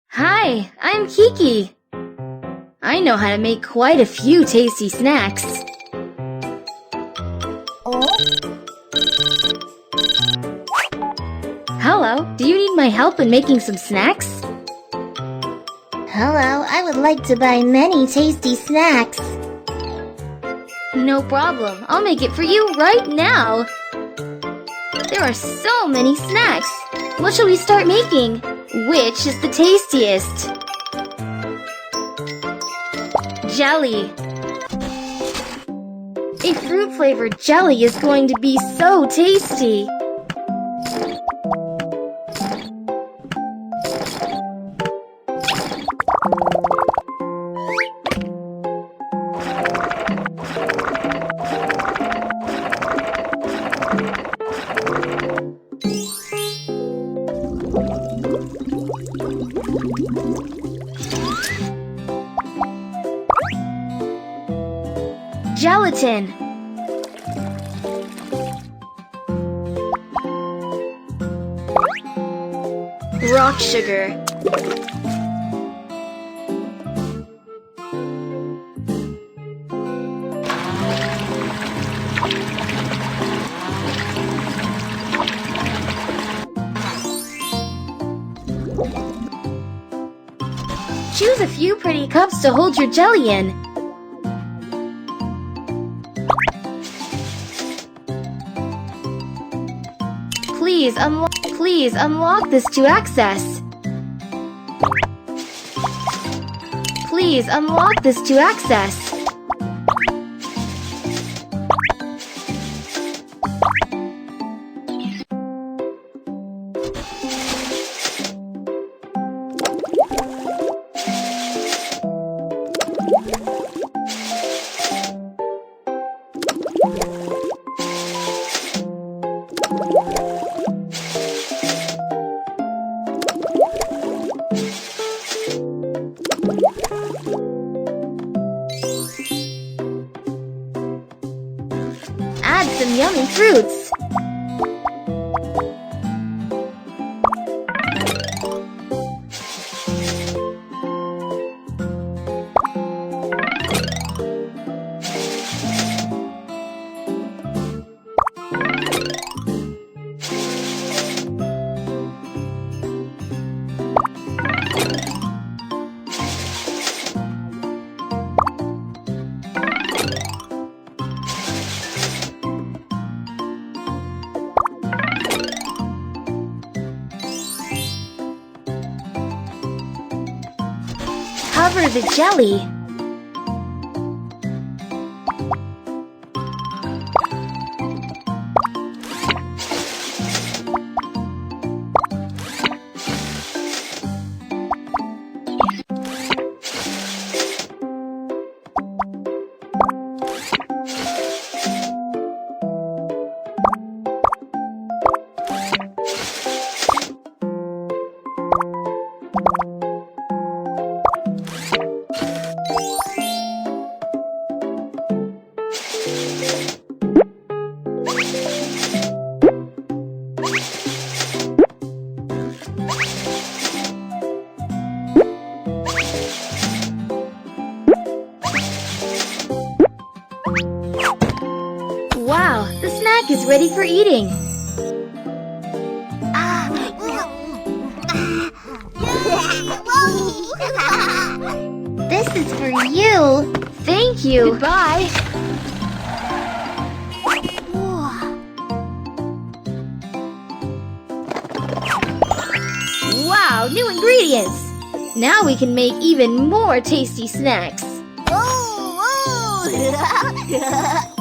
Hi, I'm Kiki. I know how to make quite a few tasty snacks. Hello, do you need my help in making some snacks? Hello, I would like to buy many tasty snacks. No problem, I'll make it for you right now. There are so many snacks. What shall we start making? Which is the tastiest? Jelly. A fruit-flavored jelly is going to be so tasty. Gelatin. Rock sugar. Choose a few pretty cups to hold your jelly in. Please unlock this to access. Please unlock this to access. Add some yummy fruits. Cover the jelly. Wow, the snack is ready for eating. This is for you. Thank you. Goodbye. Wow, new ingredients. Now we can make even more tasty snacks. Whoa, whoa.